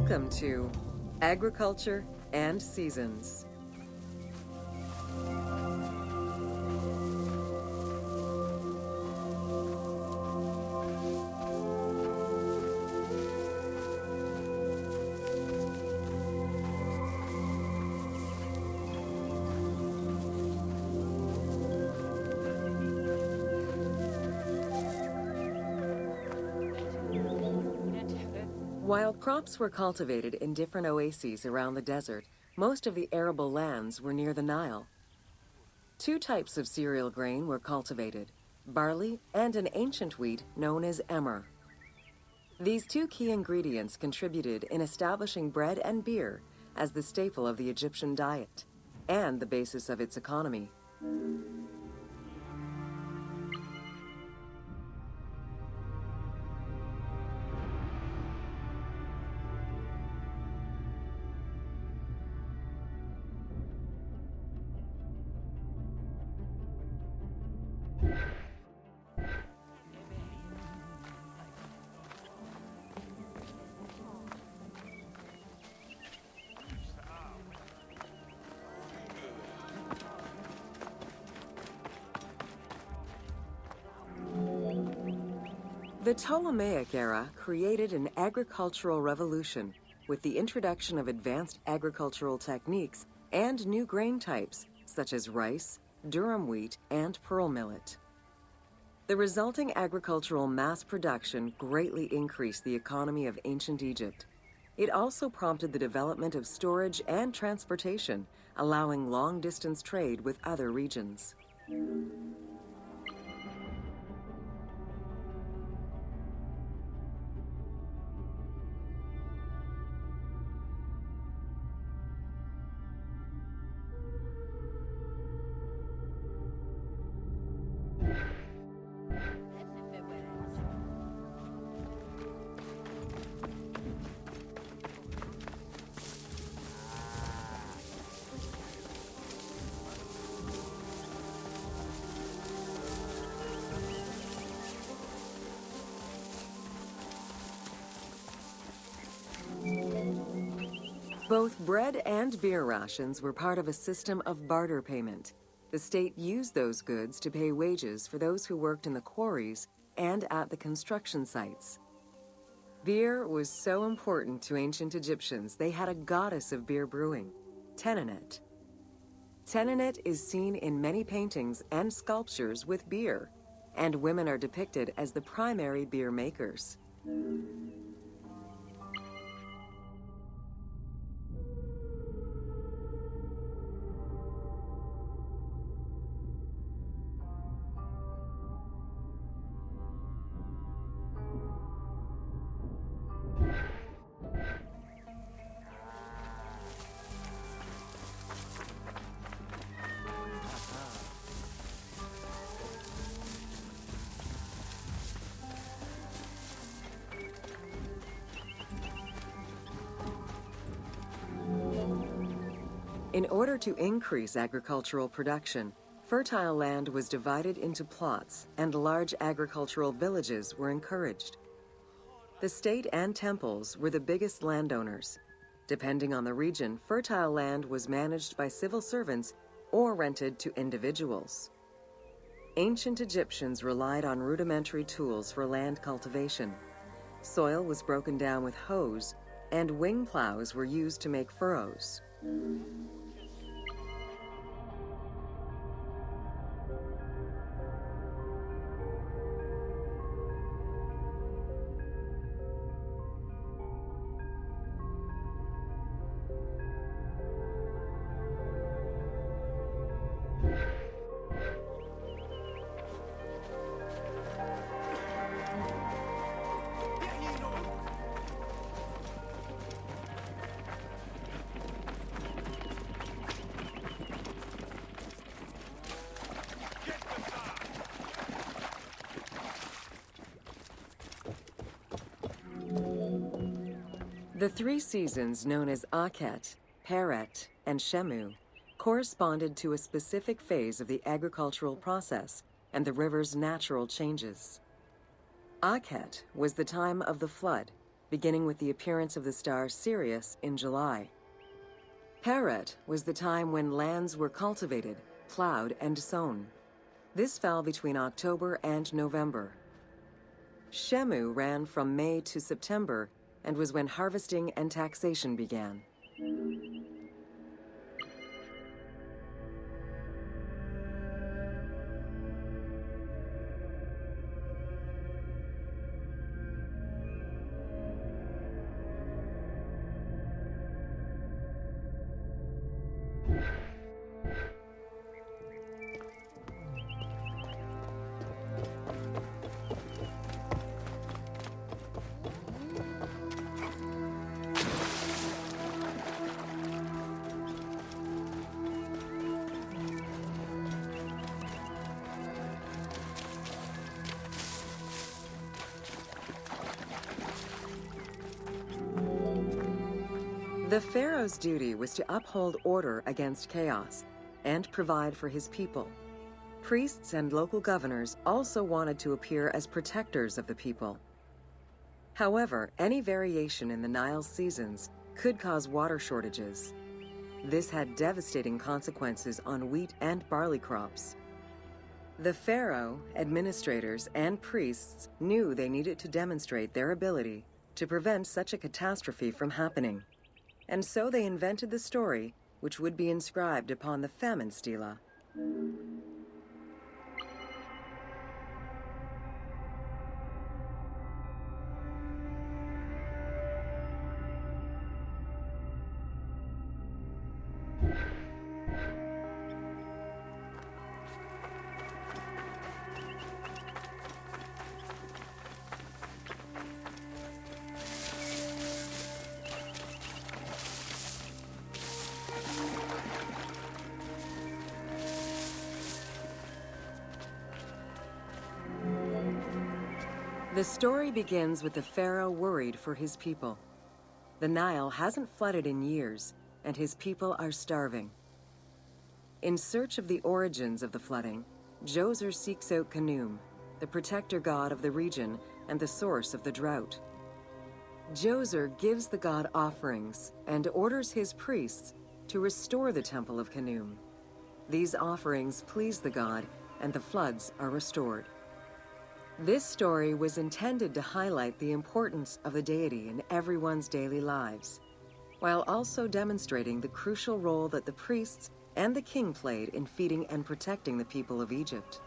Welcome to Agriculture and Seasons. While crops were cultivated in different oases around the desert, most of the arable lands were near the Nile. Two types of cereal grain were cultivated, barley and an ancient wheat known as emmer. These two key ingredients contributed in establishing bread and beer as the staple of the Egyptian diet and the basis of its economy. The Ptolemaic era created an agricultural revolution with the introduction of advanced agricultural techniques and new grain types such as rice, durum wheat, and pearl millet. The resulting agricultural mass production greatly increased the economy of ancient Egypt. It also prompted the development of storage and transportation, allowing long-distance trade with other regions. Both bread and beer rations were part of a system of barter payment. The state used those goods to pay wages for those who worked in the quarries and at the construction sites. Beer was so important to ancient Egyptians, they had a goddess of beer brewing, Tenenet. Tenenet is seen in many paintings and sculptures with beer, and women are depicted as the primary beer makers. In order to increase agricultural production, fertile land was divided into plots and large agricultural villages were encouraged. The state and temples were the biggest landowners. Depending on the region, fertile land was managed by civil servants or rented to individuals. Ancient Egyptians relied on rudimentary tools for land cultivation. Soil was broken down with hoes, and wing plows were used to make furrows. The three seasons known as Akhet, Peret, and Shemu corresponded to a specific phase of the agricultural process and the river's natural changes. Akhet was the time of the flood, beginning with the appearance of the star Sirius in July. Peret was the time when lands were cultivated, plowed, and sown. This fell between October and November. Shemu ran from May to September and was when harvesting and taxation began. The pharaoh's duty was to uphold order against chaos and provide for his people. Priests and local governors also wanted to appear as protectors of the people. However, any variation in the Nile's seasons could cause water shortages. This had devastating consequences on wheat and barley crops. The pharaoh, administrators, and priests knew they needed to demonstrate their ability to prevent such a catastrophe from happening. And so they invented the story, which would be inscribed upon the famine stela. The story begins with the pharaoh worried for his people. The Nile hasn't flooded in years, and his people are starving. In search of the origins of the flooding, Djoser seeks out Khnum, the protector god of the region and the source of the drought. Djoser gives the god offerings and orders his priests to restore the temple of Khnum. These offerings please the god, and the floods are restored. This story was intended to highlight the importance of the deity in everyone's daily lives, while also demonstrating the crucial role that the priests and the king played in feeding and protecting the people of Egypt.